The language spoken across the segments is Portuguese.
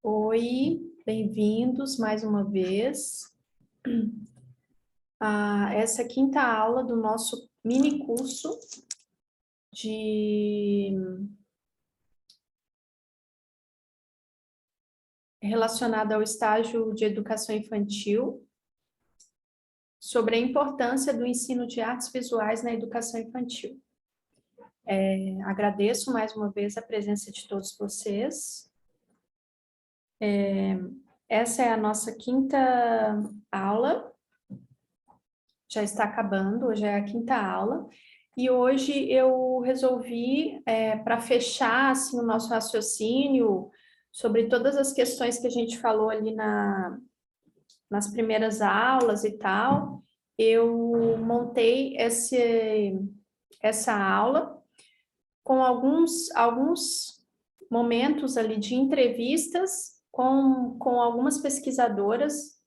Oi, bem-vindos mais uma vez a essa quinta aula do nosso mini curso relacionado ao estágio de educação infantil, sobre a importância do ensino de artes visuais na educação infantil. Agradeço mais uma vez a presença de todos vocês. Essa é a nossa quinta aula, já está acabando, hoje é a quinta aula, e hoje eu resolvi, para fechar assim, o nosso raciocínio sobre todas as questões que a gente falou ali nas primeiras aulas e tal, eu montei essa aula com alguns momentos ali de entrevistas com algumas pesquisadoras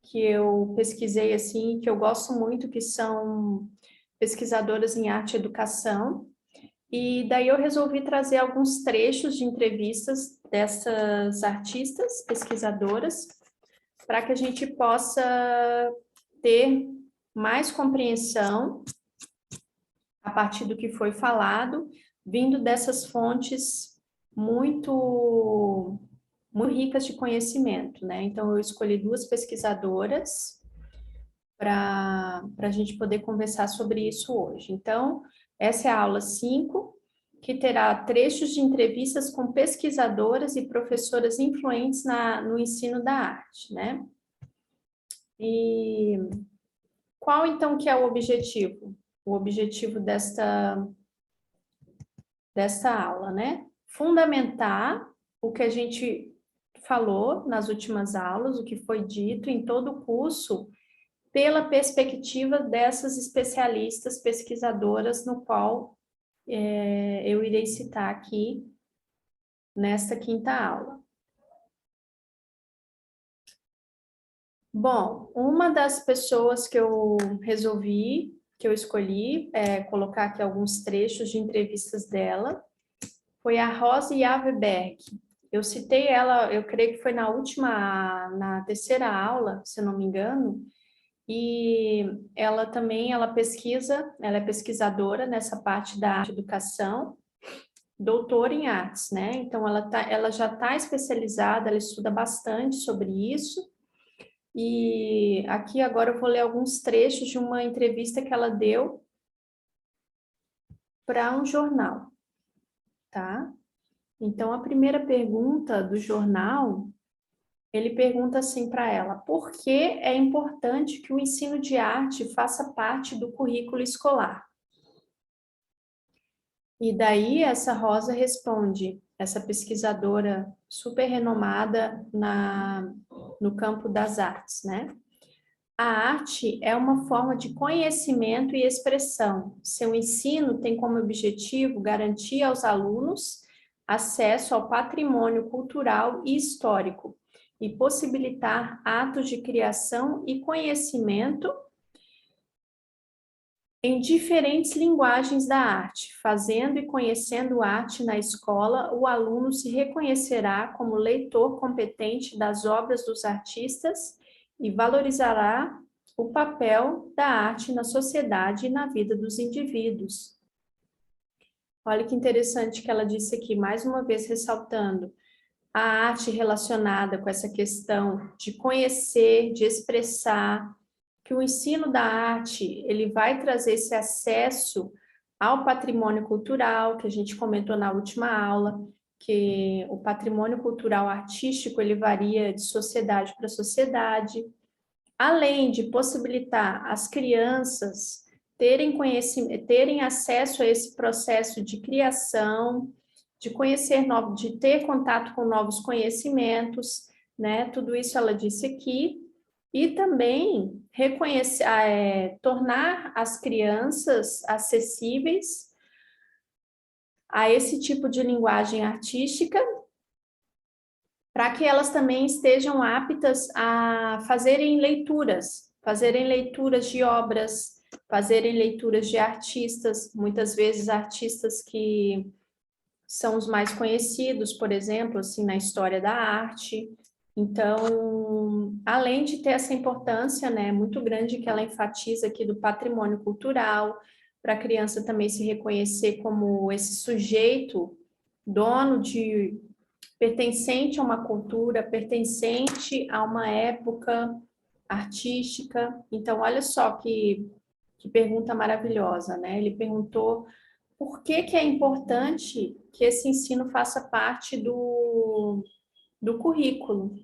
que eu pesquisei, assim, que eu gosto muito, que são pesquisadoras em arte e educação, e daí eu resolvi trazer alguns trechos de entrevistas dessas artistas, pesquisadoras, para que a gente possa ter mais compreensão a partir do que foi falado, vindo dessas fontes muito ricas de conhecimento, né? Então, eu escolhi duas pesquisadoras para a gente poder conversar sobre isso hoje. Então, essa é a aula 5, que terá trechos de entrevistas com pesquisadoras e professoras influentes no ensino da arte, né? E qual, então, que é o objetivo? O objetivo desta aula, né? Fundamentar o que a gente falou nas últimas aulas, o que foi dito em todo o curso, pela perspectiva dessas especialistas pesquisadoras, no qual eu irei citar aqui nesta quinta aula. Bom, uma das pessoas que eu escolhi colocar aqui alguns trechos de entrevistas dela, foi a Rose Javerberg. Eu citei ela, eu creio que foi na terceira aula, se eu não me engano, e ela é pesquisadora nessa parte da arte e educação, doutora em artes, né? Então, ela já está especializada, ela estuda bastante sobre isso, e aqui agora eu vou ler alguns trechos de uma entrevista que ela deu para um jornal, tá? Então, a primeira pergunta do jornal, ele pergunta assim para ela: por que é importante que o ensino de arte faça parte do currículo escolar? E daí essa Rosa responde, essa pesquisadora super renomada no campo das artes, né? A arte é uma forma de conhecimento e expressão. Seu ensino tem como objetivo garantir aos alunos acesso ao patrimônio cultural e histórico e possibilitar atos de criação e conhecimento em diferentes linguagens da arte. Fazendo e conhecendo arte na escola, o aluno se reconhecerá como leitor competente das obras dos artistas e valorizará o papel da arte na sociedade e na vida dos indivíduos. Olha que interessante que ela disse aqui, mais uma vez ressaltando a arte relacionada com essa questão de conhecer, de expressar, que o ensino da arte, ele vai trazer esse acesso ao patrimônio cultural, que a gente comentou na última aula, que o patrimônio cultural artístico, ele varia de sociedade para sociedade, além de possibilitar as crianças terem conhecimento, terem acesso a esse processo de criação, de conhecer novos, de ter contato com novos conhecimentos, né? Tudo isso ela disse aqui. E também tornar as crianças acessíveis a esse tipo de linguagem artística, para que elas também estejam aptas a fazerem leituras de obras, fazerem leituras de artistas, muitas vezes artistas que são os mais conhecidos, por exemplo, assim, na história da arte. Então, além de ter essa importância, né, muito grande que ela enfatiza aqui do patrimônio cultural, para a criança também se reconhecer como esse sujeito, dono de, pertencente a uma cultura, pertencente a uma época artística. Então, olha só que pergunta maravilhosa, né? Ele perguntou por que que é importante que esse ensino faça parte do currículo.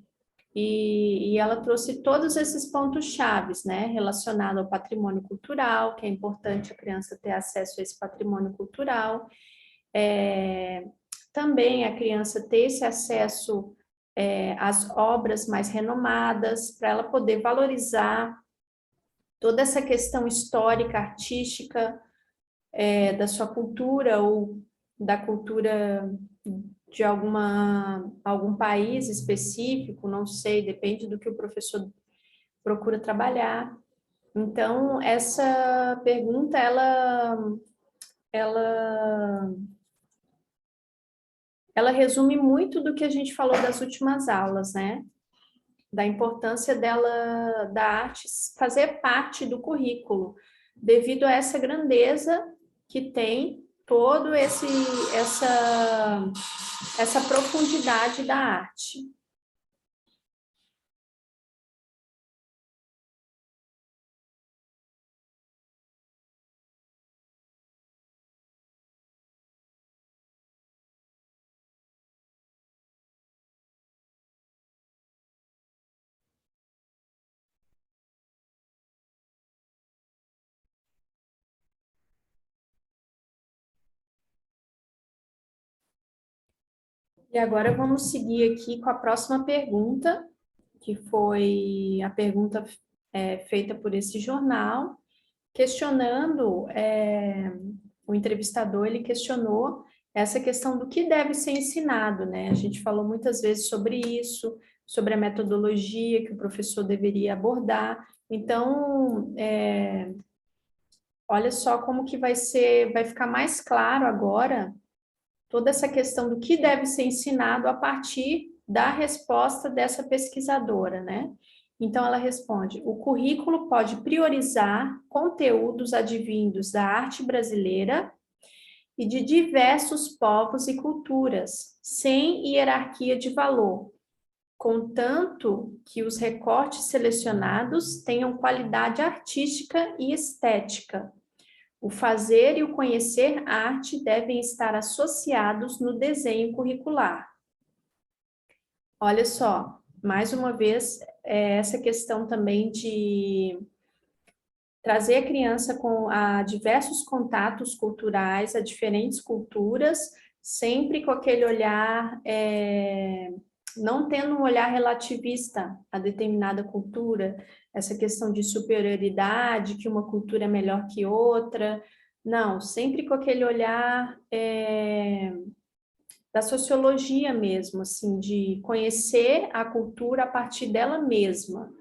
E ela trouxe todos esses pontos chaves, né, relacionado ao patrimônio cultural, que é importante a criança ter acesso a esse patrimônio cultural, também a criança ter esse acesso às obras mais renomadas, para ela poder valorizar toda essa questão histórica, artística, da sua cultura ou da cultura de algum país específico, não sei, depende do que o professor procura trabalhar. Então, essa pergunta, ela, ela resume muito do que a gente falou das últimas aulas, né? Da importância dela, da arte fazer parte do currículo, devido a essa grandeza que tem todo essa profundidade da arte. E agora vamos seguir aqui com a próxima pergunta, que foi a pergunta feita por esse jornal, questionando, o entrevistador, ele questionou essa questão do que deve ser ensinado, né? A gente falou muitas vezes sobre isso, sobre a metodologia que o professor deveria abordar. Então, olha só como que vai ficar mais claro agora toda essa questão do que deve ser ensinado a partir da resposta dessa pesquisadora, né? Então, ela responde: o currículo pode priorizar conteúdos advindos da arte brasileira e de diversos povos e culturas, sem hierarquia de valor, contanto que os recortes selecionados tenham qualidade artística e estética. O fazer e o conhecer arte devem estar associados no desenho curricular. Olha só, mais uma vez, essa questão também de trazer a criança a diversos contatos culturais, a diferentes culturas, sempre com aquele olhar, não tendo um olhar relativista a determinada cultura, essa questão de superioridade, que uma cultura é melhor que outra, não, sempre com aquele olhar da sociologia mesmo, assim, de conhecer a cultura a partir dela mesma,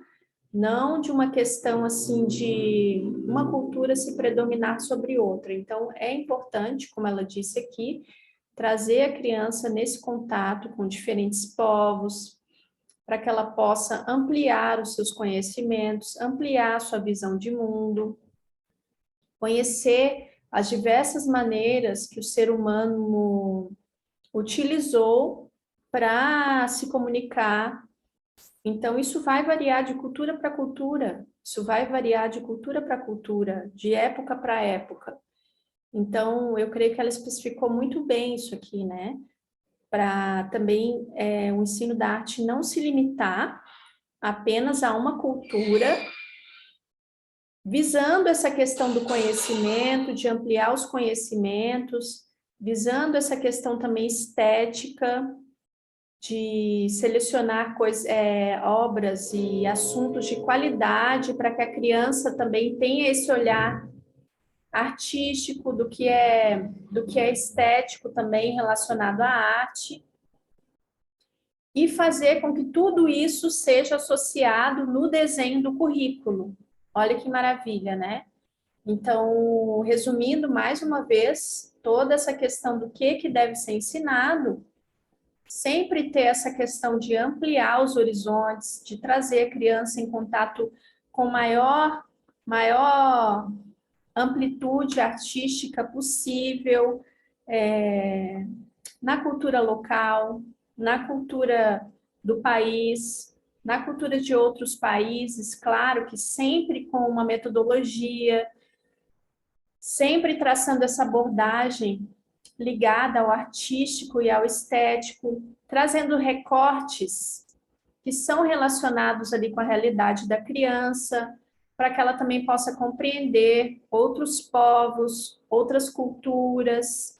não de uma questão assim de uma cultura se predominar sobre outra. Então, é importante, como ela disse aqui, trazer a criança nesse contato com diferentes povos, para que ela possa ampliar os seus conhecimentos, ampliar a sua visão de mundo, conhecer as diversas maneiras que o ser humano utilizou para se comunicar. Então, isso vai variar de cultura para cultura, isso vai variar de cultura para cultura, de época para época. Então, eu creio que ela especificou muito bem isso aqui, né? Para também o ensino da arte não se limitar apenas a uma cultura, visando essa questão do conhecimento, de ampliar os conhecimentos, visando essa questão também estética, de selecionar obras e assuntos de qualidade para que a criança também tenha esse olhar artístico do que é estético também relacionado à arte e fazer com que tudo isso seja associado no desenho do currículo. Olha que maravilha, né? Então, resumindo mais uma vez, toda essa questão do que deve ser ensinado, sempre ter essa questão de ampliar os horizontes, de trazer a criança em contato com maior amplitude artística possível, na cultura local, na cultura do país, na cultura de outros países, claro que sempre com uma metodologia, sempre traçando essa abordagem ligada ao artístico e ao estético, trazendo recortes que são relacionados ali com a realidade da criança, para que ela também possa compreender outros povos, outras culturas,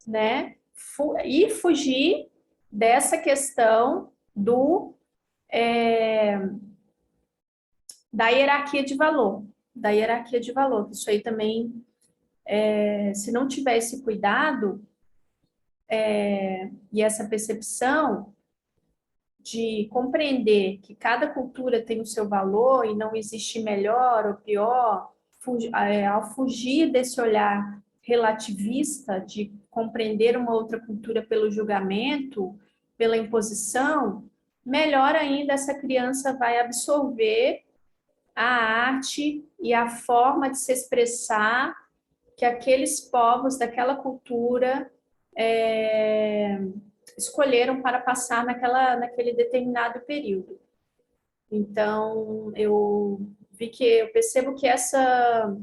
né? E fugir dessa questão da hierarquia de valor, Isso aí também, se não tiver esse cuidado e essa percepção de compreender que cada cultura tem o seu valor e não existe melhor ou pior, ao fugir desse olhar relativista de compreender uma outra cultura pelo julgamento, pela imposição, melhor ainda essa criança vai absorver a arte e a forma de se expressar que aqueles povos daquela cultura escolheram para passar naquele determinado período. Então, eu percebo que essa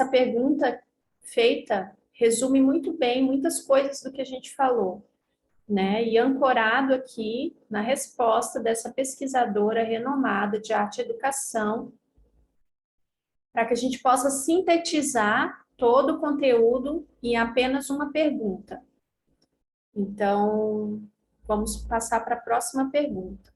pergunta feita resume muito bem muitas coisas do que a gente falou, né? E ancorado aqui na resposta dessa pesquisadora renomada de arte e educação, para que a gente possa sintetizar todo o conteúdo em apenas uma pergunta. Então, vamos passar para a próxima pergunta.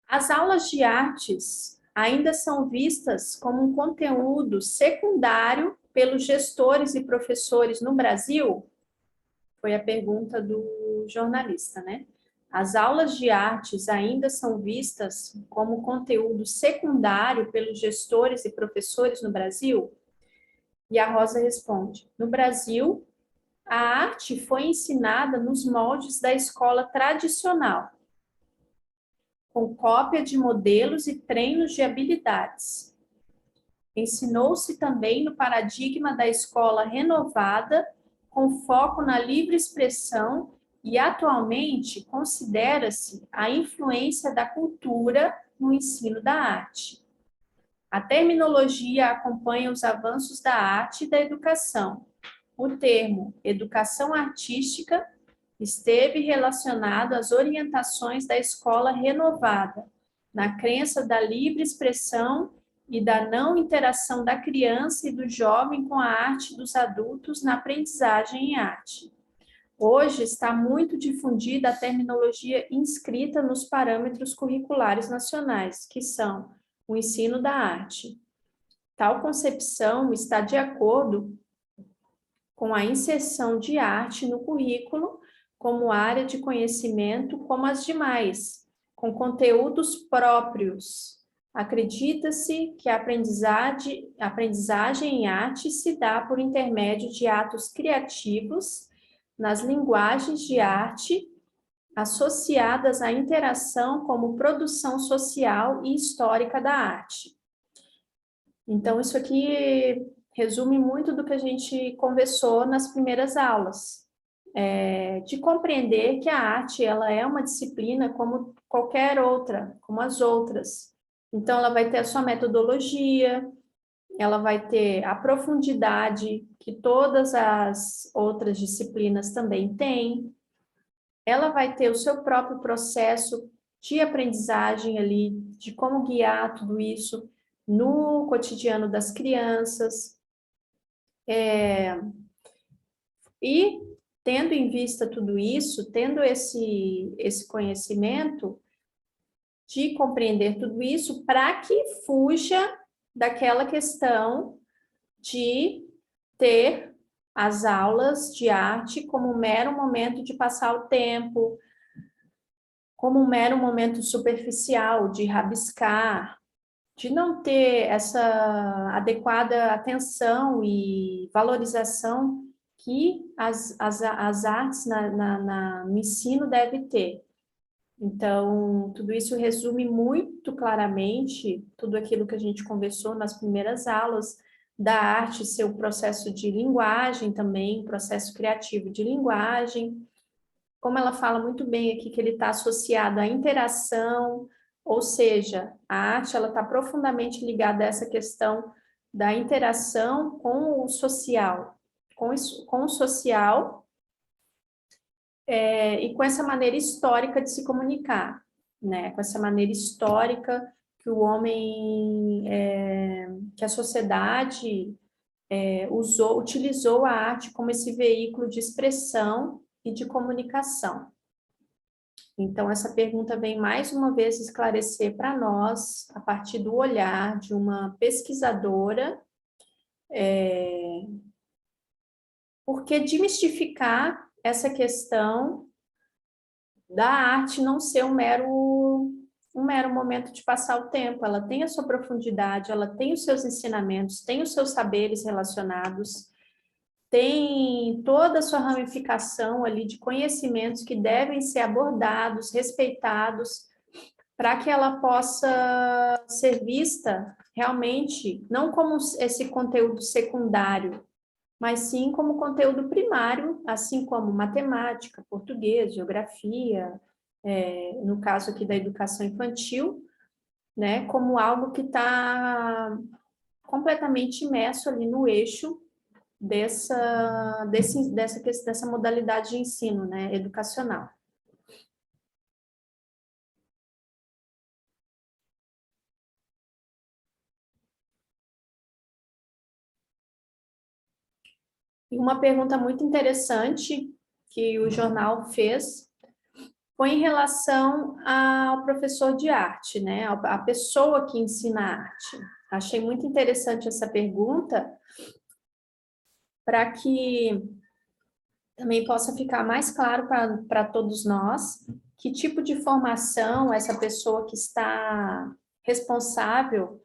As aulas de artes ainda são vistas como um conteúdo secundário pelos gestores e professores no Brasil? Foi a pergunta do jornalista, né? As aulas de artes ainda são vistas como conteúdo secundário pelos gestores e professores no Brasil? E a Rosa responde: no Brasil, a arte foi ensinada nos moldes da escola tradicional, com cópia de modelos e treinos de habilidades. Ensinou-se também no paradigma da escola renovada, com foco na livre expressão, e atualmente considera-se a influência da cultura no ensino da arte. A terminologia acompanha os avanços da arte e da educação. O termo educação artística esteve relacionado às orientações da escola renovada, na crença da livre expressão e da não interação da criança e do jovem com a arte dos adultos na aprendizagem em arte. Hoje está muito difundida a terminologia inscrita nos parâmetros curriculares nacionais, que são o ensino da arte. Tal concepção está de acordo com a inserção de arte no currículo como área de conhecimento como as demais, com conteúdos próprios. Acredita-se que a aprendizagem em arte se dá por intermédio de atos criativos nas linguagens de arte associadas à interação como produção social e histórica da arte. Então, isso aqui resume muito do que a gente conversou nas primeiras aulas, de compreender que a arte ela é uma disciplina como qualquer outra, como as outras. Então, ela vai ter a sua metodologia, ela vai ter a profundidade que todas as outras disciplinas também têm, ela vai ter o seu próprio processo de aprendizagem ali, de como guiar tudo isso no cotidiano das crianças. E, tendo em vista tudo isso, tendo esse conhecimento de compreender tudo isso, para que fuja daquela questão de ter as aulas de arte como um mero momento de passar o tempo, como um mero momento superficial de rabiscar, de não ter essa adequada atenção e valorização que as artes no ensino deve ter. Então, tudo isso resume muito claramente tudo aquilo que a gente conversou nas primeiras aulas, da arte ser o processo de linguagem também, processo criativo de linguagem, como ela fala muito bem aqui, que ele está associado à interação, ou seja, a arte ela está profundamente ligada a essa questão da interação com o social, com o social e com essa maneira histórica de se comunicar, né? Com essa maneira histórica que o homem, que a sociedade utilizou a arte como esse veículo de expressão e de comunicação. Então, essa pergunta vem mais uma vez esclarecer para nós, a partir do olhar de uma pesquisadora, por que desmistificar essa questão da arte não ser um mero momento de passar o tempo. Ela tem a sua profundidade, ela tem os seus ensinamentos, tem os seus saberes relacionados, tem toda a sua ramificação ali de conhecimentos que devem ser abordados, respeitados, para que ela possa ser vista realmente, não como esse conteúdo secundário, mas sim como conteúdo primário, assim como matemática, português, geografia, no caso aqui da educação infantil, né, como algo que está completamente imerso ali no eixo dessa modalidade de ensino, né, educacional. E uma pergunta muito interessante que o jornal fez foi em relação ao professor de arte, né, a pessoa que ensina arte. Achei muito interessante essa pergunta, para que também possa ficar mais claro para todos nós que tipo de formação essa pessoa que está responsável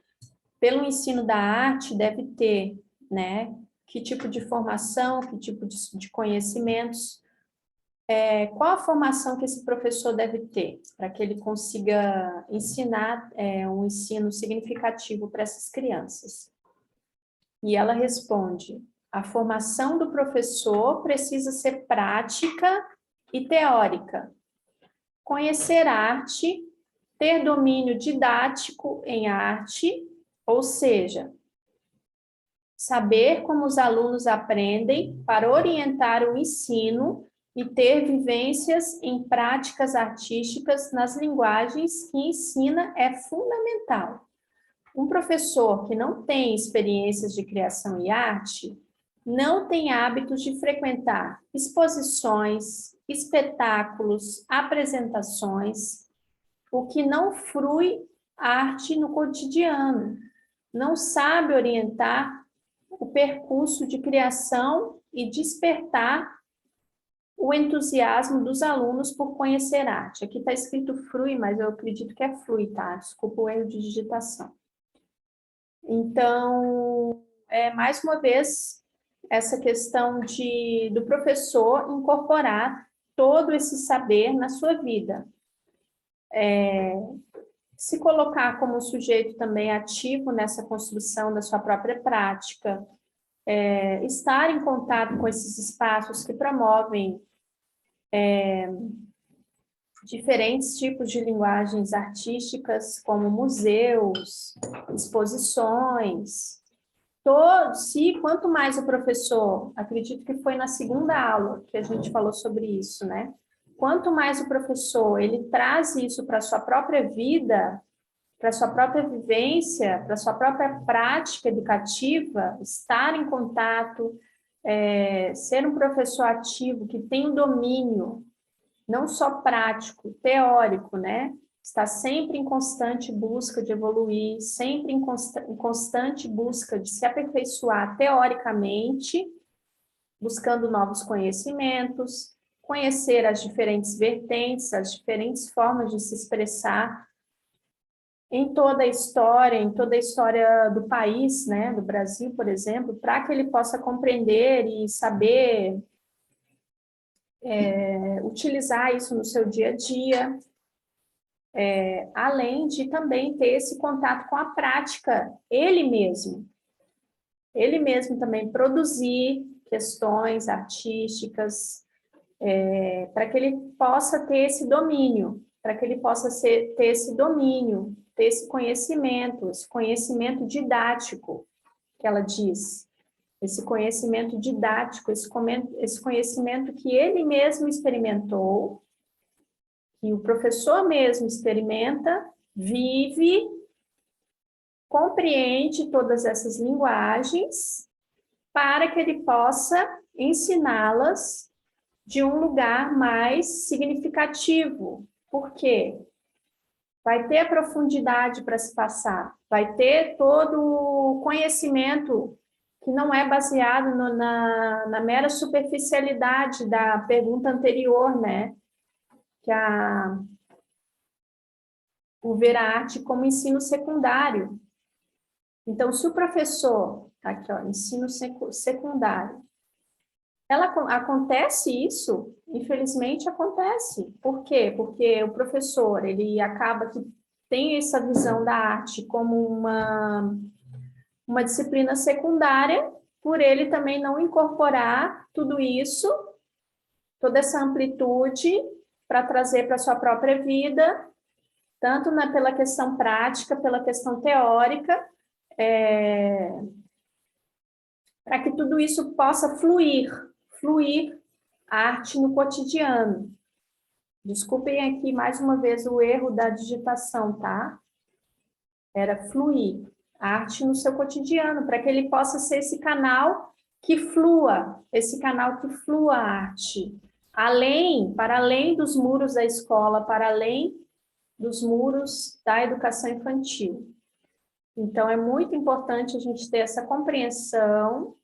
pelo ensino da arte deve ter, né? Que tipo de formação, que tipo de conhecimentos, qual a formação que esse professor deve ter para que ele consiga ensinar um ensino significativo para essas crianças. E ela responde: a formação do professor precisa ser prática e teórica. Conhecer arte, ter domínio didático em arte, ou seja, saber como os alunos aprendem para orientar o ensino e ter vivências em práticas artísticas nas linguagens que ensina é fundamental. Um professor que não tem experiências de criação e arte não tem hábitos de frequentar exposições, espetáculos, apresentações, o que não frui arte no cotidiano, não sabe orientar o percurso de criação e despertar o entusiasmo dos alunos por conhecer arte. Aqui está escrito frui, mas eu acredito que é flui, tá? Desculpa o erro de digitação. Então, mais uma vez, essa questão do professor incorporar todo esse saber na sua vida. Se colocar como sujeito também ativo nessa construção da sua própria prática, estar em contato com esses espaços que promovem diferentes tipos de linguagens artísticas, como museus, exposições. Quanto mais o professor, acredito que foi na segunda aula que a gente falou sobre isso, né? Quanto mais o professor ele traz isso para a sua própria vida, para a sua própria vivência, para a sua própria prática educativa, estar em contato, ser um professor ativo que tem o domínio não só prático, teórico, né? Está sempre em constante busca de evoluir, sempre em constante busca de se aperfeiçoar teoricamente, buscando novos conhecimentos, conhecer as diferentes vertentes, as diferentes formas de se expressar em toda a história do país, né, do Brasil, por exemplo, para que ele possa compreender e saber utilizar isso no seu dia a dia, além de também ter esse contato com a prática, ele mesmo também produzir questões artísticas, para que ele possa ter esse domínio, para que ele possa ter esse domínio, ter esse conhecimento didático, que ela diz, esse conhecimento didático, esse conhecimento que ele mesmo experimentou, que o professor mesmo experimenta, vive, compreende todas essas linguagens, para que ele possa ensiná-las de um lugar mais significativo. Por quê? Vai ter a profundidade para se passar, vai ter todo o conhecimento que não é baseado na mera superficialidade da pergunta anterior, né? Que o ver a arte como ensino secundário. Então, se o professor, tá aqui, ó, ensino secundário, acontece isso? Infelizmente acontece. Por quê? Porque o professor, ele acaba que tem essa visão da arte como uma disciplina secundária, por ele também não incorporar tudo isso, toda essa amplitude, para trazer para a sua própria vida, tanto pela questão prática, pela questão teórica, para que tudo isso possa fluir a arte no cotidiano. Desculpem aqui mais uma vez o erro da digitação, tá? Era fluir a arte no seu cotidiano, para que ele possa ser esse canal que flua a arte, para além dos muros da escola, para além dos muros da educação infantil. Então, é muito importante a gente ter essa compreensão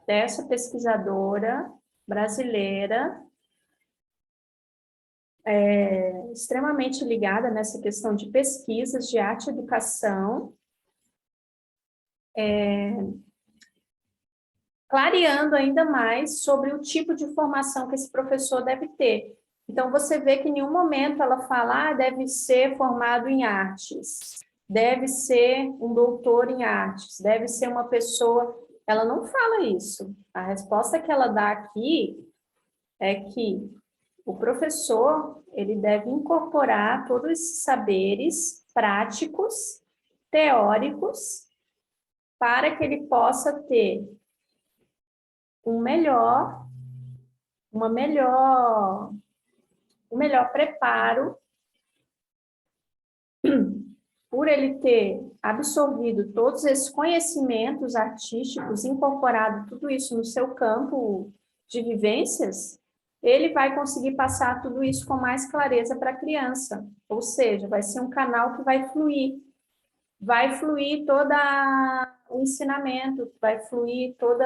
dessa pesquisadora brasileira, extremamente ligada nessa questão de pesquisas de arte e educação, clareando ainda mais sobre o tipo de formação que esse professor deve ter. Então, você vê que em nenhum momento ela fala, deve ser formado em artes, deve ser um doutor em artes, deve ser uma pessoa... Ela não fala isso. A resposta que ela dá aqui é que o professor, ele deve incorporar todos esses saberes práticos, teóricos, para que ele possa ter um melhor preparo, por ele ter absorvido todos esses conhecimentos artísticos, incorporado tudo isso no seu campo de vivências, ele vai conseguir passar tudo isso com mais clareza para a criança. Ou seja, vai ser um canal que vai fluir todo o ensinamento, vai fluir toda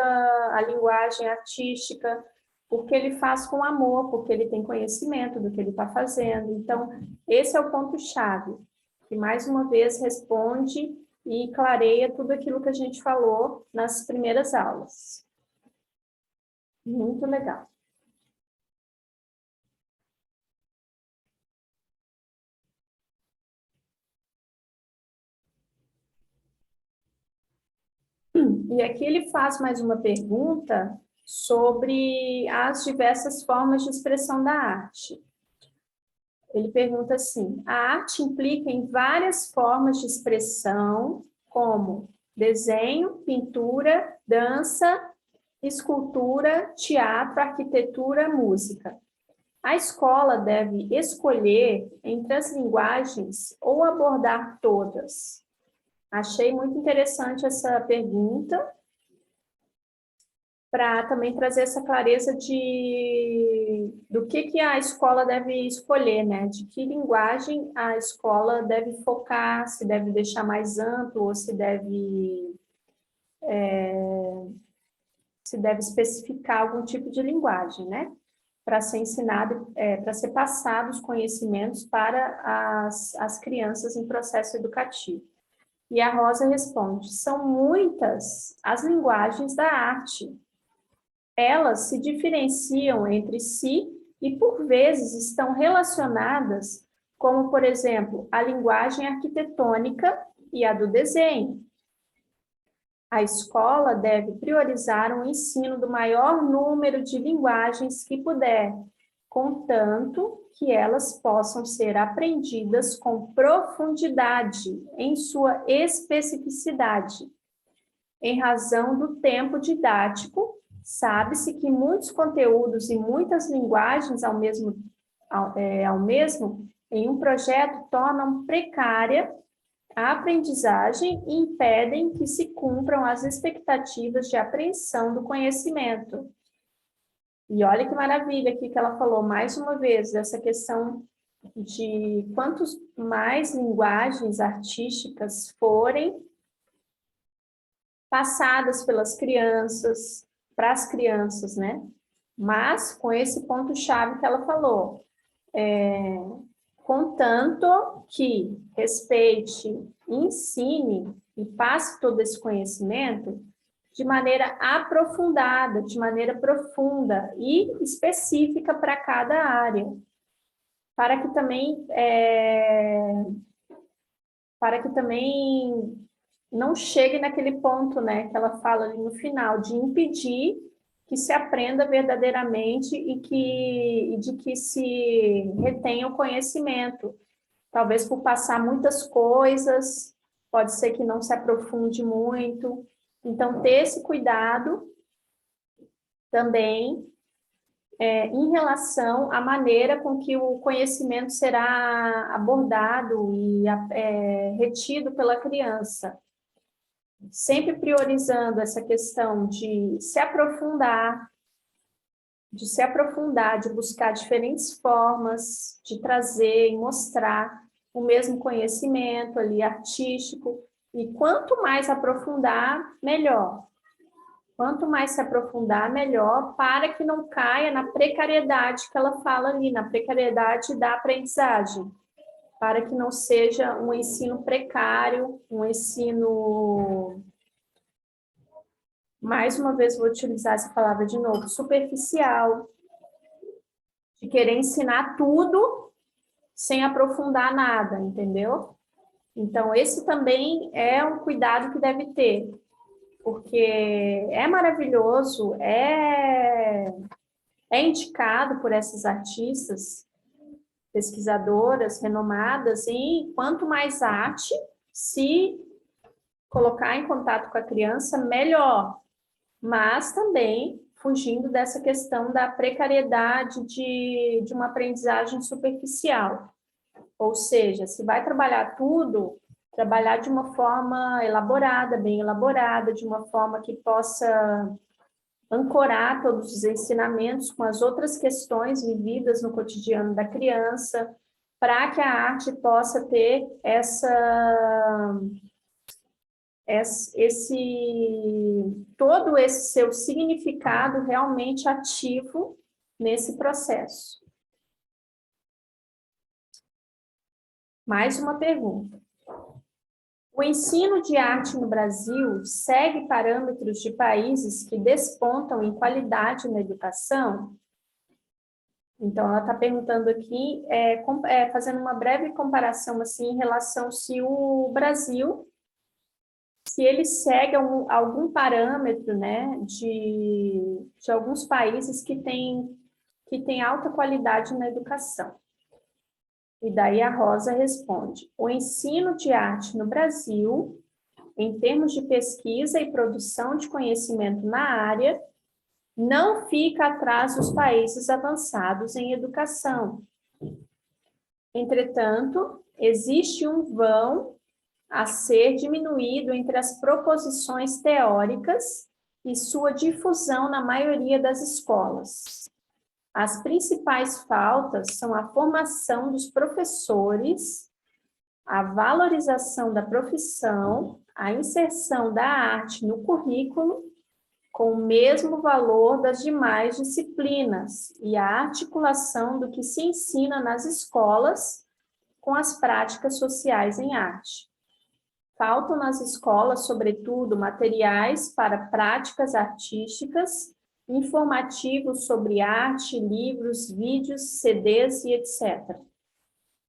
a linguagem artística, porque ele faz com amor, porque ele tem conhecimento do que ele está fazendo. Então, esse é o ponto-chave, que mais uma vez responde e clareia tudo aquilo que a gente falou nas primeiras aulas. Muito legal. E aqui ele faz mais uma pergunta sobre as diversas formas de expressão da arte. Ele pergunta assim: a arte implica em várias formas de expressão, como desenho, pintura, dança, escultura, teatro, arquitetura, música. A escola deve escolher entre as linguagens ou abordar todas? Achei muito interessante essa pergunta, para também trazer essa clareza do que a escola deve escolher, né? De que linguagem a escola deve focar, se deve deixar mais amplo ou se deve especificar algum tipo de linguagem, né? para ser ensinado, para ser passados conhecimentos para as crianças em processo educativo. E a Rosa responde: são muitas as linguagens da arte. Elas se diferenciam entre si e, por vezes, estão relacionadas, como, por exemplo, a linguagem arquitetônica e a do desenho. A escola deve priorizar o ensino do maior número de linguagens que puder, contanto que elas possam ser aprendidas com profundidade em sua especificidade. Em razão do tempo didático, sabe-se que muitos conteúdos e muitas linguagens ao mesmo em um projeto tornam precária a aprendizagem e impedem que se cumpram as expectativas de apreensão do conhecimento. E olha que maravilha aqui que ela falou mais uma vez, essa questão de quantos mais linguagens artísticas forem passadas pelas crianças, para as crianças, né? Mas com esse ponto-chave que ela falou, contanto que respeite, ensine e passe todo esse conhecimento de maneira aprofundada, de maneira profunda e específica para cada área, para que também não chegue naquele ponto, né, que ela fala ali no final, de impedir que se aprenda verdadeiramente e de que se retenha o conhecimento. Talvez por passar muitas coisas, pode ser que não se aprofunde muito. Então, ter esse cuidado também em relação à maneira com que o conhecimento será abordado e retido pela criança. Sempre priorizando essa questão de se aprofundar, de buscar diferentes formas de trazer e mostrar o mesmo conhecimento ali artístico, e quanto mais aprofundar, melhor. Quanto mais se aprofundar, melhor, para que não caia na precariedade que ela fala ali, na precariedade da aprendizagem, para que não seja um ensino precário, um ensino, mais uma vez vou utilizar essa palavra de novo, superficial, de querer ensinar tudo sem aprofundar nada, entendeu? Então, esse também é um cuidado que deve ter, porque é maravilhoso, é indicado por essas artistas, pesquisadoras renomadas, e quanto mais arte se colocar em contato com a criança, melhor. Mas também fugindo dessa questão da precariedade de uma aprendizagem superficial. Ou seja, se vai trabalhar tudo, trabalhar de uma forma elaborada, bem elaborada, de uma forma que possa ancorar todos os ensinamentos com as outras questões vividas no cotidiano da criança, para que a arte possa ter todo esse seu significado realmente ativo nesse processo. Mais uma pergunta. O ensino de arte no Brasil segue parâmetros de países que despontam em qualidade na educação? Então, ela está perguntando aqui, fazendo uma breve comparação assim, em relação se o Brasil, se ele segue algum parâmetro, né, de alguns países que tem alta qualidade na educação. E daí a Rosa responde: o ensino de arte no Brasil, em termos de pesquisa e produção de conhecimento na área, não fica atrás dos países avançados em educação. Entretanto, existe um vão a ser diminuído entre as proposições teóricas e sua difusão na maioria das escolas. As principais faltas são a formação dos professores, a valorização da profissão, a inserção da arte no currículo, com o mesmo valor das demais disciplinas e a articulação do que se ensina nas escolas com as práticas sociais em arte. Faltam nas escolas, sobretudo, materiais para práticas artísticas, informativos sobre arte, livros, vídeos, CDs e etc.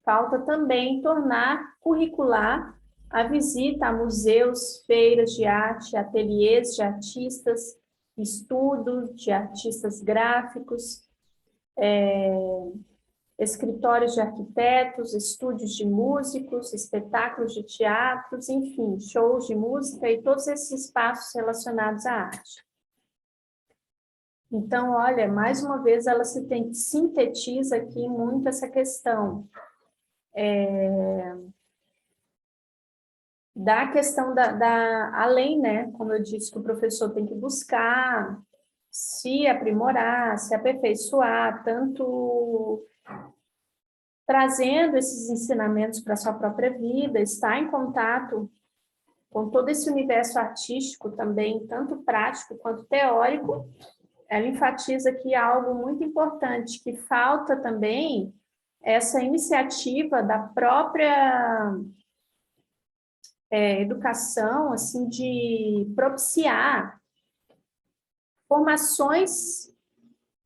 Falta também tornar curricular a visita a museus, feiras de arte, ateliês de artistas, estudos de artistas gráficos, escritórios de arquitetos, estúdios de músicos, espetáculos de teatros, enfim, shows de música e todos esses espaços relacionados à arte. Então, olha, mais uma vez ela sintetiza aqui muito essa questão da questão além, né, como eu disse, que o professor tem que buscar se aprimorar, se aperfeiçoar, tanto trazendo esses ensinamentos para a sua própria vida, estar em contato com todo esse universo artístico também, tanto prático quanto teórico. Ela enfatiza aqui algo muito importante, que falta também essa iniciativa da própria educação, assim, de propiciar formações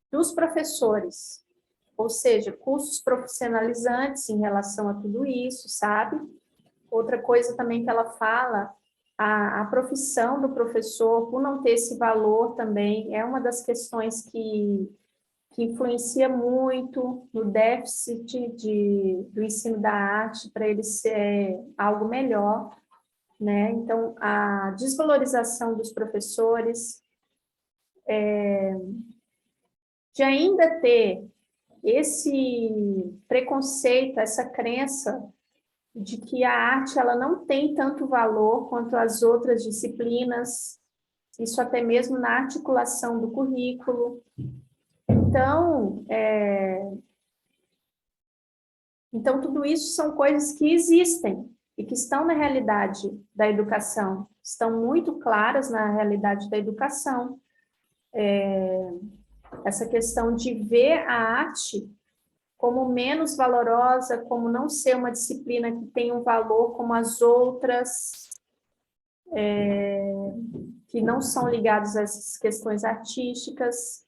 dos professores, ou seja, cursos profissionalizantes em relação a tudo isso, sabe? Outra coisa também que ela fala, a profissão do professor, por não ter esse valor também, é uma das questões que influencia muito no déficit do ensino da arte para ele ser algo melhor, né? Então, a desvalorização dos professores, de ainda ter esse preconceito, essa crença de que a arte ela não tem tanto valor quanto as outras disciplinas, isso até mesmo na articulação do currículo. Então, tudo isso são coisas que existem e que estão na realidade da educação, estão muito claras na realidade da educação. Essa questão de ver a arte como menos valorosa, como não ser uma disciplina que tem um valor como as outras, que não são ligadas a essas questões artísticas,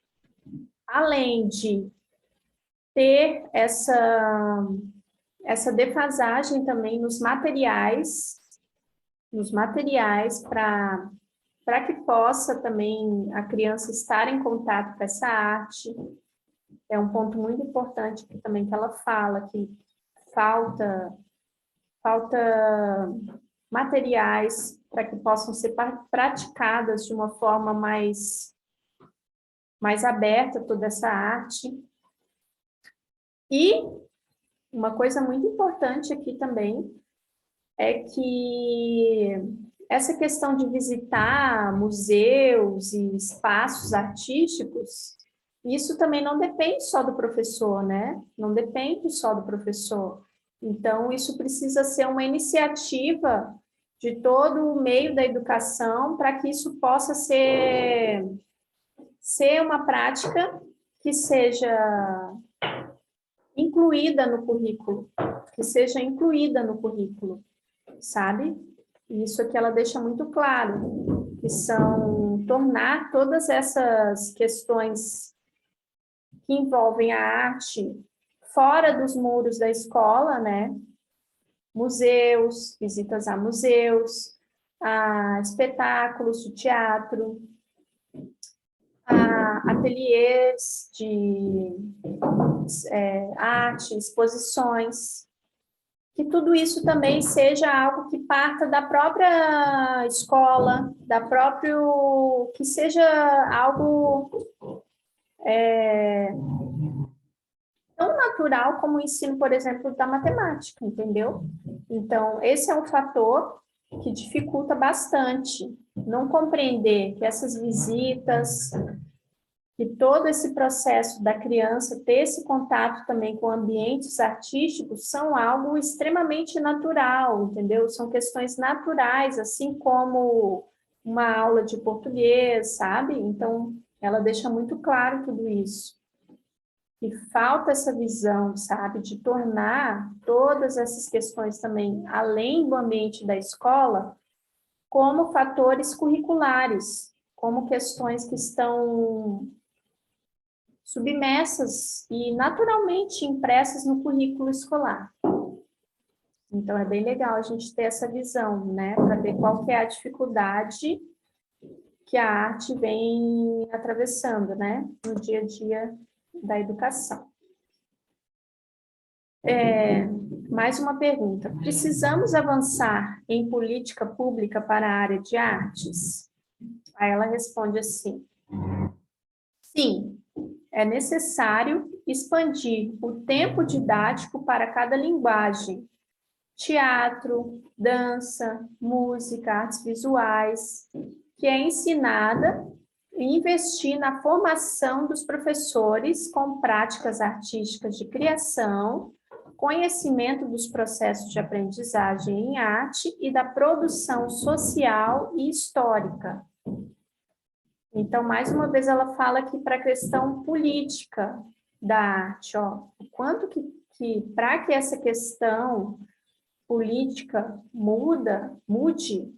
além de ter essa defasagem também nos materiais para que possa também a criança estar em contato com essa arte. É um ponto muito importante também que ela fala, que falta materiais para que possam ser praticadas de uma forma mais aberta toda essa arte. E uma coisa muito importante aqui também é que essa questão de visitar museus e espaços artísticos, isso também não depende só do professor, né? Não depende só do professor. Então, isso precisa ser uma iniciativa de todo o meio da educação para que isso possa ser uma prática que seja incluída no currículo, sabe? Isso aqui ela deixa muito claro, que são tornar todas essas questões que envolvem a arte fora dos muros da escola, né? Museus, visitas a museus, a espetáculos de teatro, a ateliês de arte, exposições, que tudo isso também seja algo que parta da própria escola, que seja algo tão natural como o ensino, por exemplo, da matemática, entendeu? Então, esse é um fator que dificulta bastante. Não compreender que essas visitas, que todo esse processo da criança ter esse contato também com ambientes artísticos são algo extremamente natural, entendeu? São questões naturais, assim como uma aula de português, sabe? Então, ela deixa muito claro tudo isso. E falta essa visão, sabe, de tornar todas essas questões também, além do ambiente da escola, como fatores curriculares, como questões que estão submersas e naturalmente impressas no currículo escolar. Então, é bem legal a gente ter essa visão, né, para ver qual que é a dificuldade que a arte vem atravessando, né, no dia a dia da educação. Mais uma pergunta. Precisamos avançar em política pública para a área de artes? Aí ela responde assim: sim, é necessário expandir o tempo didático para cada linguagem. Teatro, dança, música, artes visuais, que é ensinada e investir na formação dos professores com práticas artísticas de criação, conhecimento dos processos de aprendizagem em arte e da produção social e histórica. Então, mais uma vez, ela fala aqui para a questão política da arte, ó, o quanto que para que essa questão política mude,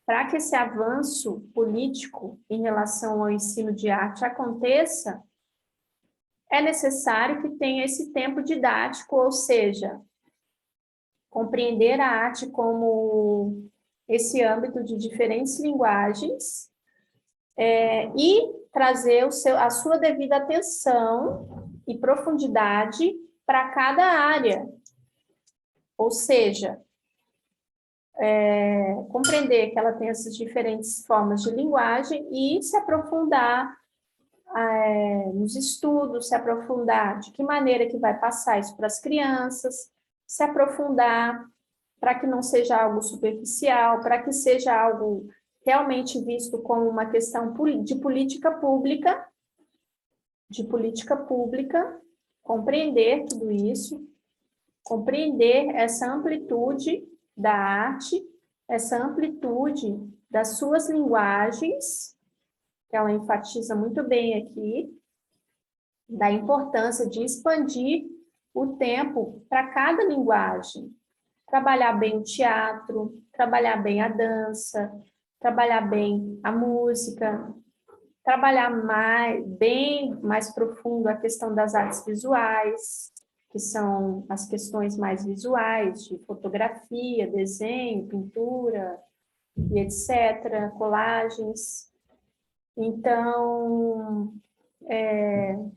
para que esse avanço político em relação ao ensino de arte aconteça, é necessário que tenha esse tempo didático, ou seja, compreender a arte como esse âmbito de diferentes linguagens e trazer a sua devida atenção e profundidade para cada área. Ou seja, compreender que ela tem essas diferentes formas de linguagem e se aprofundar nos estudos, se aprofundar de que maneira que vai passar isso para as crianças, se aprofundar para que não seja algo superficial, para que seja algo realmente visto como uma questão de política pública, compreender tudo isso, compreender essa amplitude da arte, essa amplitude das suas linguagens, que ela enfatiza muito bem aqui, da importância de expandir o tempo para cada linguagem. Trabalhar bem o teatro, trabalhar bem a dança, trabalhar bem a música, trabalhar bem mais profundo a questão das artes visuais, que são as questões mais visuais, de fotografia, desenho, pintura, e etc., colagens. Então,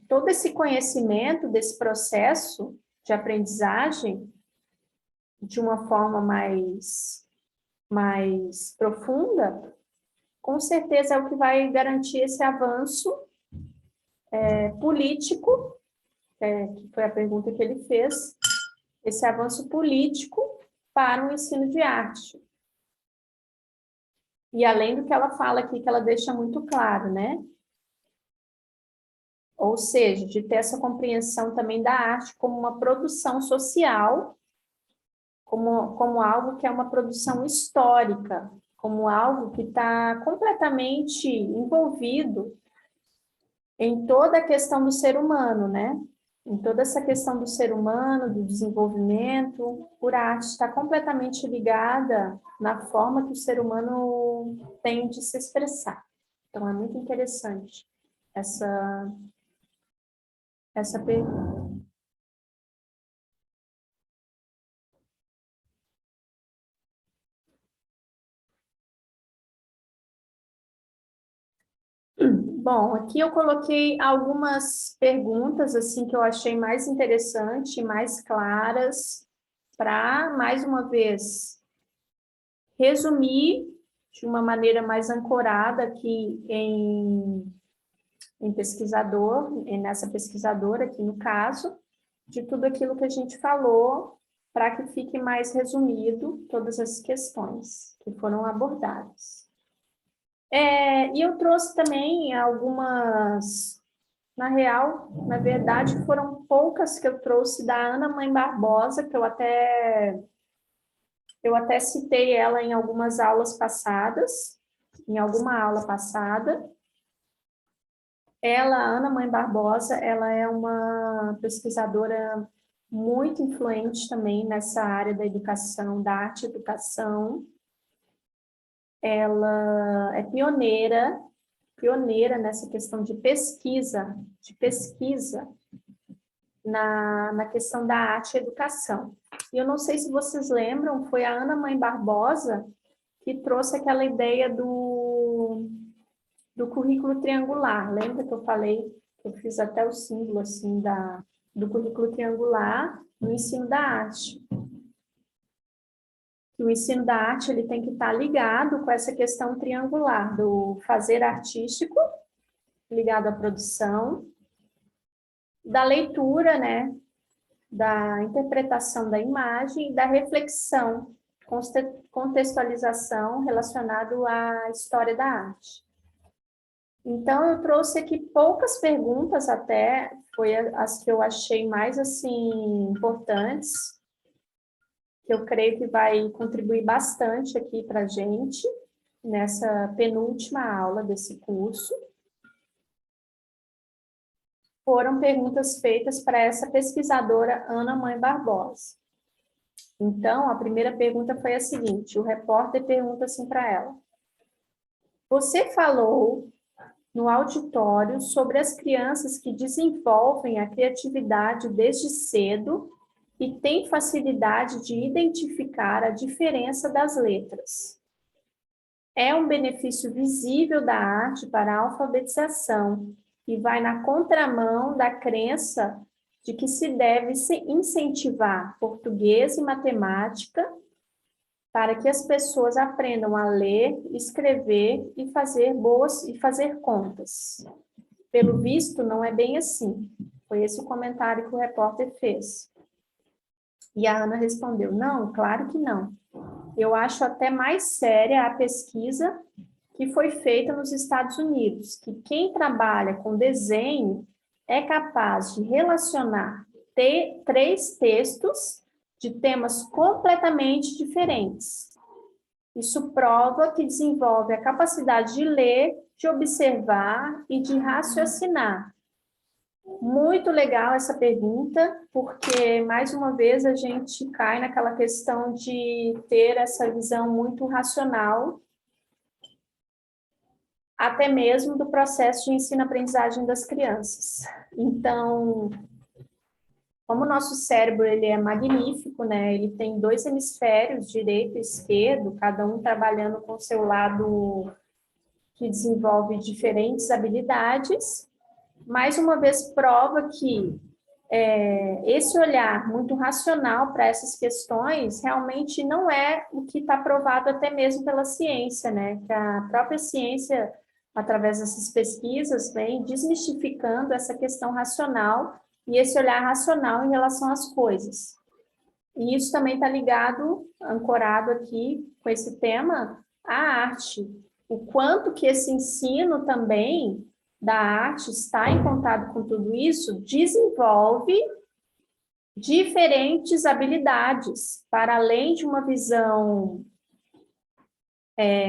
todo esse conhecimento desse processo de aprendizagem, de uma forma mais profunda, com certeza é o que vai garantir esse avanço político, que foi a pergunta que ele fez, esse avanço político para o ensino de arte. E além do que ela fala aqui, que ela deixa muito claro, né? Ou seja, de ter essa compreensão também da arte como uma produção social, como algo que é uma produção histórica, como algo que está completamente envolvido em toda a questão do ser humano, né? Em toda essa questão do ser humano, do desenvolvimento, por arte está completamente ligada na forma que o ser humano tem de se expressar. Então, é muito interessante essa pergunta. Bom, aqui eu coloquei algumas perguntas assim que eu achei mais interessante, mais claras, para, mais uma vez, resumir de uma maneira mais ancorada aqui em pesquisador, nessa pesquisadora aqui no caso, de tudo aquilo que a gente falou, para que fique mais resumido todas as questões que foram abordadas. E eu trouxe também algumas, na real, na verdade, foram poucas que eu trouxe da Ana Mãe Barbosa, que eu até citei ela em algumas aulas passadas, em alguma aula passada. Ela, Ana Mãe Barbosa, ela é uma pesquisadora muito influente também nessa área da educação, da arte e educação. Ela é pioneira nessa questão de pesquisa na questão da arte e educação. E eu não sei se vocês lembram, foi a Ana Mãe Barbosa que trouxe aquela ideia do currículo triangular. Lembra que eu falei, que eu fiz até o símbolo assim, do currículo triangular no ensino da arte. O ensino da arte ele tem que estar ligado com essa questão triangular do fazer artístico, ligado à produção, da leitura, né, da interpretação da imagem e da reflexão, contextualização relacionado à história da arte. Então, eu trouxe aqui poucas perguntas até, foi as que eu achei mais, assim, importantes, que eu creio que vai contribuir bastante aqui para a gente, nessa penúltima aula desse curso. Foram perguntas feitas para essa pesquisadora Ana Mãe Barbosa. Então, a primeira pergunta foi a seguinte, o repórter pergunta assim para ela: você falou no auditório sobre as crianças que desenvolvem a criatividade desde cedo e têm facilidade de identificar a diferença das letras. É um benefício visível da arte para a alfabetização e vai na contramão da crença de que se deve incentivar português e matemática para que as pessoas aprendam a ler, escrever e fazer contas. Pelo visto, não é bem assim. Foi esse o comentário que o repórter fez. E a Ana respondeu: não, claro que não. Eu acho até mais séria a pesquisa que foi feita nos Estados Unidos, que quem trabalha com desenho é capaz de relacionar três textos de temas completamente diferentes. Isso prova que desenvolve a capacidade de ler, de observar e de raciocinar. Muito legal essa pergunta, porque, mais uma vez, a gente cai naquela questão de ter essa visão muito racional, até mesmo do processo de ensino-aprendizagem das crianças. Então, como o nosso cérebro ele é magnífico, né? Ele tem dois hemisférios, direito e esquerdo, cada um trabalhando com o seu lado que desenvolve diferentes habilidades. Mais uma vez prova que esse olhar muito racional para essas questões realmente não é o que está provado até mesmo pela ciência, né? Que a própria ciência, através dessas pesquisas, vem desmistificando essa questão racional e esse olhar racional em relação às coisas. E isso também está ligado, ancorado aqui com esse tema, à arte. O quanto que esse ensino também da arte está em contato com tudo isso, desenvolve diferentes habilidades, para além de uma visão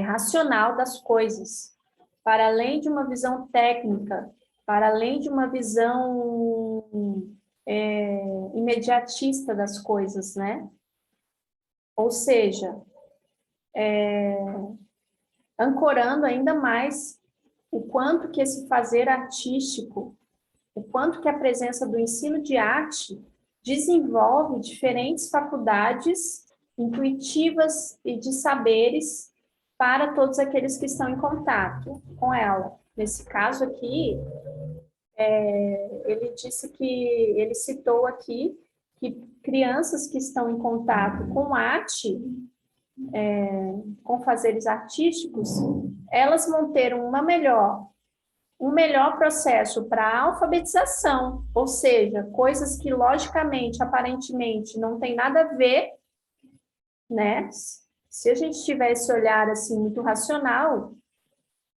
racional das coisas, para além de uma visão técnica, para além de uma visão imediatista das coisas, né? Ou seja, ancorando ainda mais o quanto que esse fazer artístico, o quanto que a presença do ensino de arte desenvolve diferentes faculdades intuitivas e de saberes para todos aqueles que estão em contato com ela. Nesse caso aqui, ele disse que, ele citou aqui que crianças que estão em contato com arte, com fazeres artísticos, elas vão ter um melhor processo para a alfabetização, ou seja, coisas que logicamente, aparentemente, não tem nada a ver, né? Se a gente tiver esse olhar assim muito racional,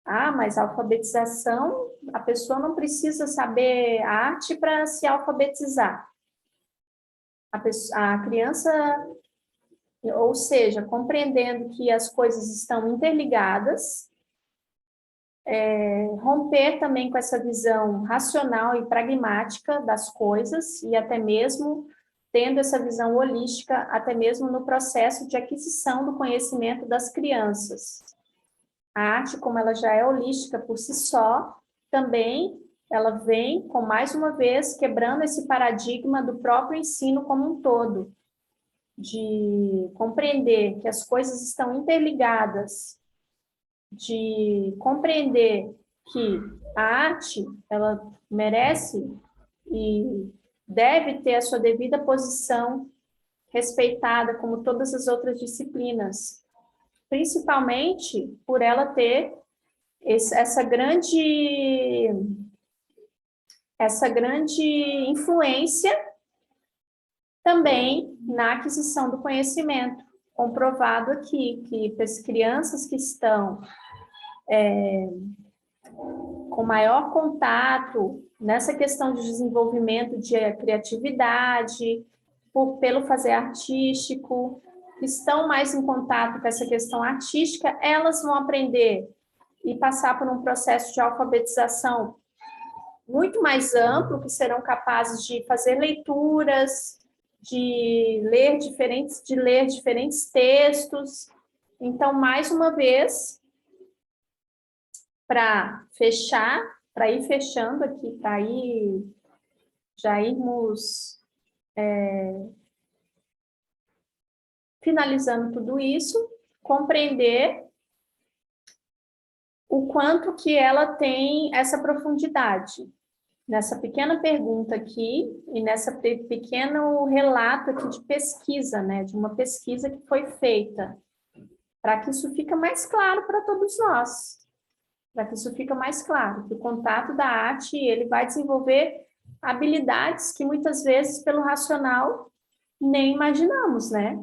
mas a alfabetização, a pessoa não precisa saber arte para se alfabetizar. A criança, ou seja, compreendendo que as coisas estão interligadas, romper também com essa visão racional e pragmática das coisas, e até mesmo tendo essa visão holística, até mesmo no processo de aquisição do conhecimento das crianças. A arte, como ela já é holística por si só, também ela vem, com mais uma vez, quebrando esse paradigma do próprio ensino como um todo, de compreender que as coisas estão interligadas, de compreender que a arte, ela merece e deve ter a sua devida posição, respeitada como todas as outras disciplinas, principalmente por ela ter essa grande influência também na aquisição do conhecimento. Comprovado aqui que as crianças que estão com maior contato nessa questão de desenvolvimento de criatividade, pelo fazer artístico, estão mais em contato com essa questão artística, elas vão aprender e passar por um processo de alfabetização muito mais amplo, que serão capazes de fazer leituras, de ler diferentes textos. Então, mais uma vez, para fechar, para ir fechando aqui, para ir já irmos finalizando tudo isso, compreender o quanto que ela tem essa profundidade. Nessa pequena pergunta aqui, e nessa pequeno relato aqui de pesquisa, né, de uma pesquisa que foi feita, para que isso fique mais claro para todos nós, para que isso fique mais claro, que o contato da arte, ele vai desenvolver habilidades que muitas vezes, pelo racional, nem imaginamos, né?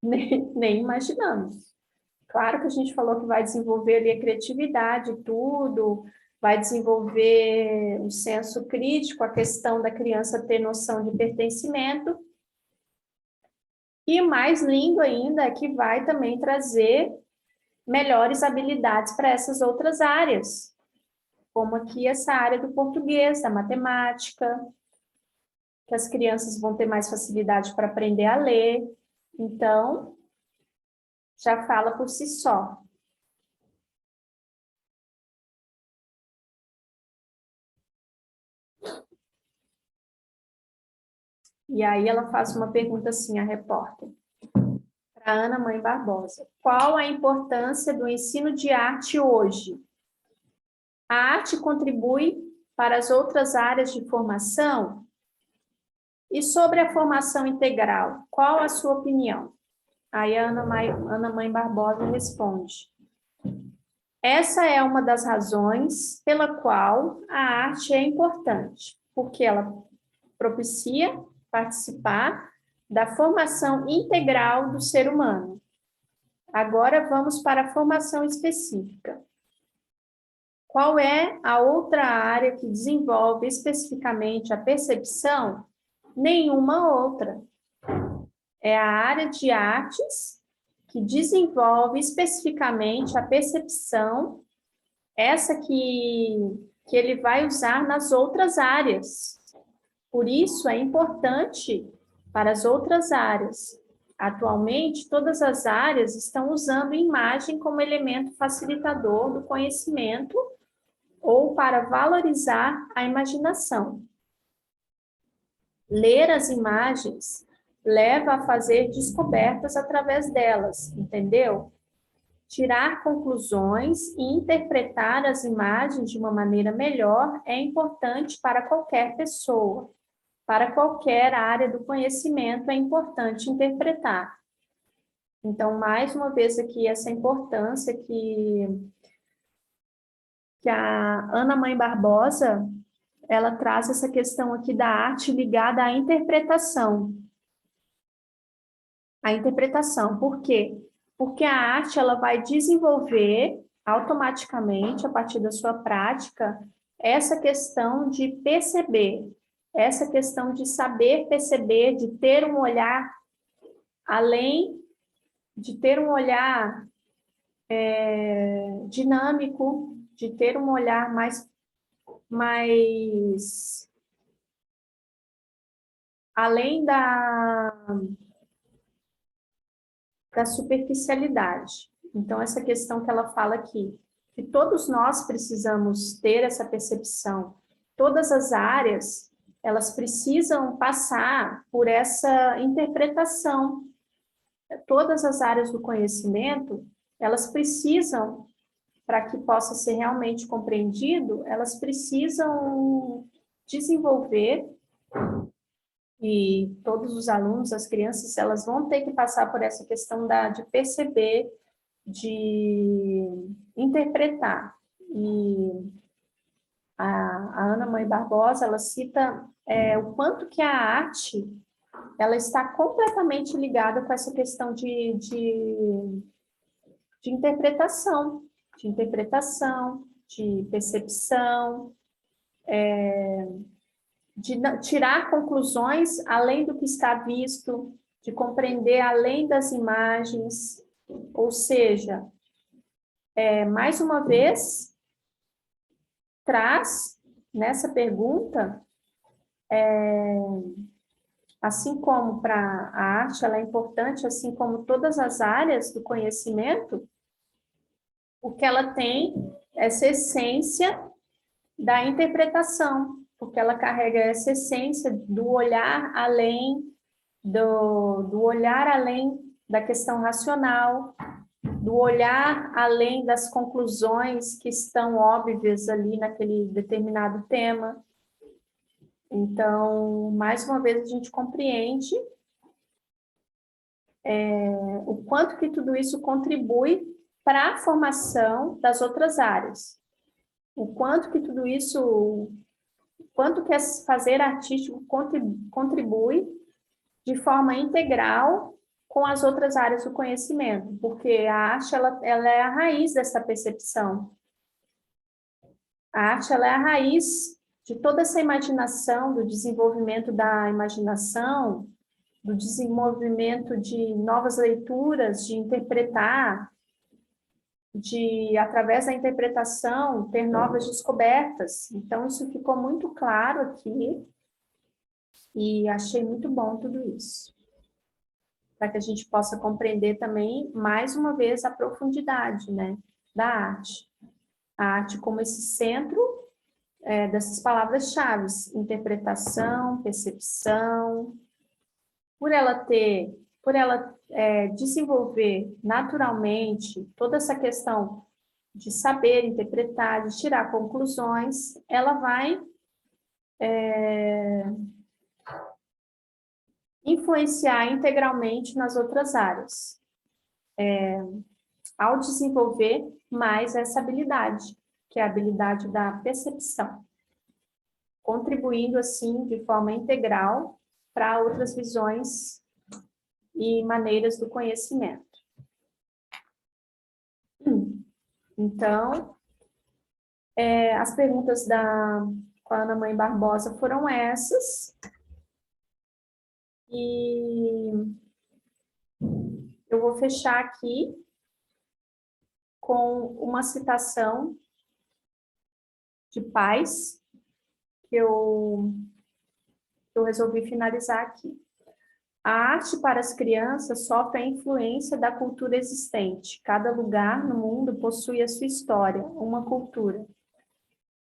Nem imaginamos. Claro que a gente falou que vai desenvolver ali a criatividade, tudo, vai desenvolver o senso crítico, a questão da criança ter noção de pertencimento. E mais lindo ainda é que vai também trazer melhores habilidades para essas outras áreas, como aqui essa área do português, da matemática, que as crianças vão ter mais facilidade para aprender a ler. Então, já fala por si só. E aí ela faz uma pergunta assim, a repórter, para Ana Mãe Barbosa. Qual a importância do ensino de arte hoje? A arte contribui para as outras áreas de formação? E sobre a formação integral, qual a sua opinião? Aí a Ana Mãe Barbosa responde. Essa é uma das razões pela qual a arte é importante, porque ela propicia participar da formação integral do ser humano. Agora vamos para a formação específica. Qual é a outra área que desenvolve especificamente a percepção? Nenhuma outra. É a área de artes que desenvolve especificamente a percepção, essa que ele vai usar nas outras áreas. Por isso, é importante para as outras áreas. Atualmente, todas as áreas estão usando imagem como elemento facilitador do conhecimento ou para valorizar a imaginação. Ler as imagens leva a fazer descobertas através delas, entendeu? Tirar conclusões e interpretar as imagens de uma maneira melhor é importante para qualquer pessoa. Para qualquer área do conhecimento é importante interpretar. Então, mais uma vez aqui, essa importância que a Ana Mãe Barbosa, ela traz essa questão aqui da arte ligada à interpretação. A interpretação, por quê? Porque a arte, ela vai desenvolver automaticamente, a partir da sua prática, essa questão de perceber, essa questão de saber perceber, de ter um olhar além, de ter um olhar dinâmico, de ter um olhar mais além da superficialidade. Então, essa questão que ela fala aqui, que todos nós precisamos ter essa percepção, todas as áreas, elas precisam passar por essa interpretação. Todas as áreas do conhecimento, elas precisam, para que possa ser realmente compreendido, elas precisam desenvolver, e todos os alunos, as crianças, elas vão ter que passar por essa questão de perceber, de interpretar. E a Ana Mãe Barbosa, ela cita o quanto que a arte, ela está completamente ligada com essa questão de interpretação, de percepção, de tirar conclusões além do que está visto, de compreender além das imagens, ou seja, mais uma vez, traz nessa pergunta, assim como para a arte ela é importante, assim como todas as áreas do conhecimento, o que ela tem, essa essência da interpretação, porque ela carrega essa essência do olhar além, do olhar além da questão racional, do olhar além das conclusões que estão óbvias ali naquele determinado tema. Então, mais uma vez, a gente compreende o quanto que tudo isso contribui para a formação das outras áreas. O quanto que tudo isso, quanto que fazer artístico contribui de forma integral com as outras áreas do conhecimento, porque a arte ela é a raiz dessa percepção. A arte ela é a raiz de toda essa imaginação, do desenvolvimento da imaginação, do desenvolvimento de novas leituras, de interpretar, de, através da interpretação, ter novas descobertas. Então, isso ficou muito claro aqui e achei muito bom tudo isso, para que a gente possa compreender também, mais uma vez, a profundidade, né, da arte. A arte como esse centro dessas palavras-chave, interpretação, percepção, por ela desenvolver naturalmente toda essa questão de saber interpretar, de tirar conclusões, ela vai influenciar integralmente nas outras áreas, ao desenvolver mais essa habilidade, que é a habilidade da percepção, contribuindo assim de forma integral para outras visões e maneiras do conhecimento. Então, as perguntas com a Ana Mãe Barbosa foram essas. E eu vou fechar aqui com uma citação de Paz, que eu resolvi finalizar aqui. A arte para as crianças sofre a influência da cultura existente. Cada lugar no mundo possui a sua história, uma cultura.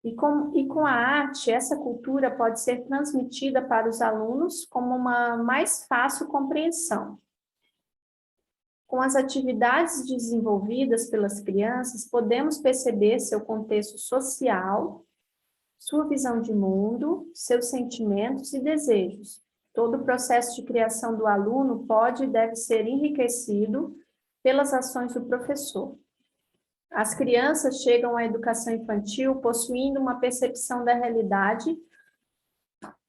E com a arte, essa cultura pode ser transmitida para os alunos como uma mais fácil compreensão. Com as atividades desenvolvidas pelas crianças, podemos perceber seu contexto social, sua visão de mundo, seus sentimentos e desejos. Todo o processo de criação do aluno pode e deve ser enriquecido pelas ações do professor. As crianças chegam à educação infantil possuindo uma percepção da realidade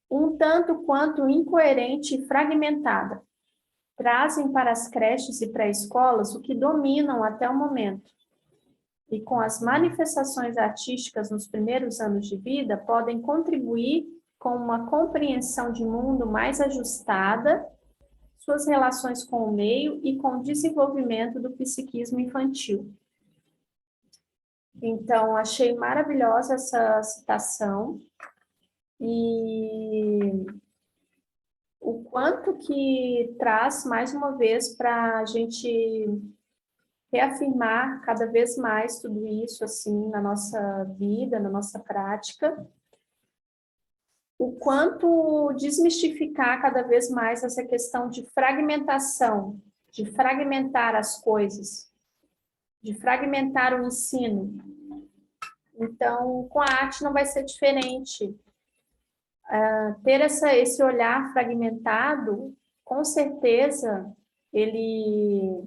um tanto quanto incoerente e fragmentada. Trazem para as creches e pré-escolas o que dominam até o momento. E com as manifestações artísticas nos primeiros anos de vida, podem contribuir com uma compreensão de mundo mais ajustada, suas relações com o meio e com o desenvolvimento do psiquismo infantil. Então, achei maravilhosa essa citação e o quanto que traz, mais uma vez, para a gente reafirmar cada vez mais tudo isso, assim, na nossa vida, na nossa prática, o quanto desmistificar cada vez mais essa questão de fragmentação, de fragmentar as coisas, de fragmentar o ensino. Então, com a arte não vai ser diferente. Ter esse olhar fragmentado, com certeza, ele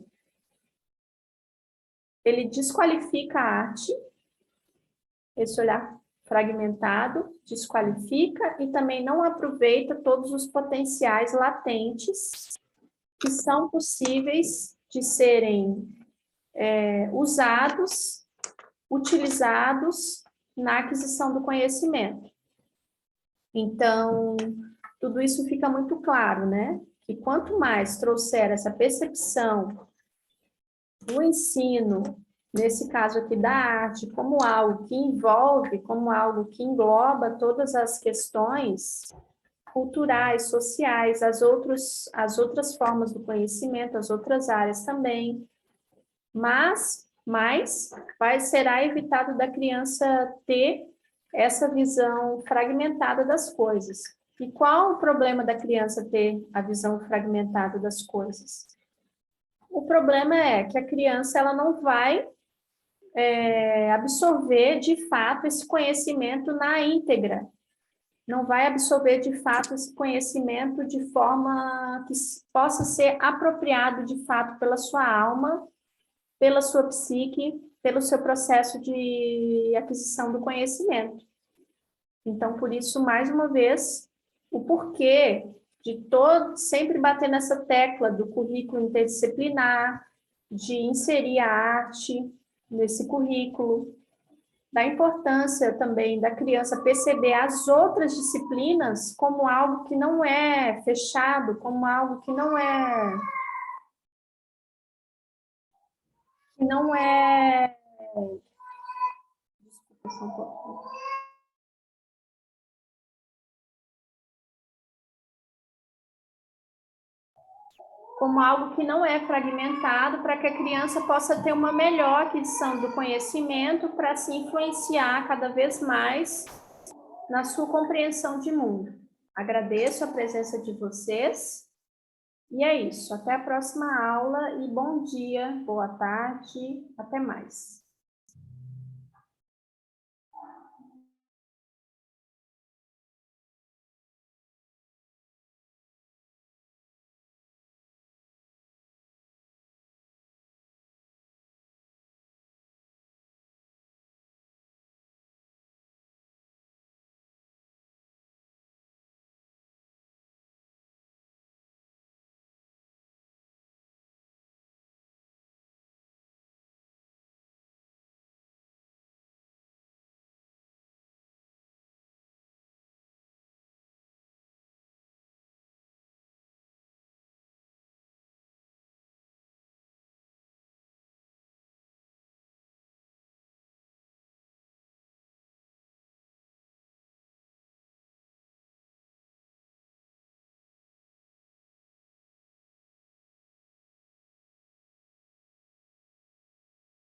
desqualifica a arte, esse olhar fragmentado desqualifica e também não aproveita todos os potenciais latentes que são possíveis de serem usados, utilizados na aquisição do conhecimento. Então, tudo isso fica muito claro, né? Que quanto mais trouxer essa percepção do ensino, nesse caso aqui da arte, como algo que envolve, como algo que engloba todas as questões culturais, sociais, as outras formas do conhecimento, as outras áreas também, mas será evitado da criança ter essa visão fragmentada das coisas. E qual o problema da criança ter a visão fragmentada das coisas? O problema é que a criança ela não vai absorver de fato esse conhecimento na íntegra, não vai absorver de fato esse conhecimento de forma que possa ser apropriado de fato pela sua alma, pela sua psique, pelo seu processo de aquisição do conhecimento. Então, por isso, mais uma vez, o porquê de sempre bater nessa tecla do currículo interdisciplinar, de inserir a arte nesse currículo, da importância também da criança perceber as outras disciplinas como algo que não é fechado, como algo que não é, desculpa, só um pouquinho. Como algo que não é fragmentado, para que a criança possa ter uma melhor aquisição do conhecimento, para se influenciar cada vez mais na sua compreensão de mundo. Agradeço a presença de vocês. E é isso. Até a próxima aula e bom dia, boa tarde, até mais.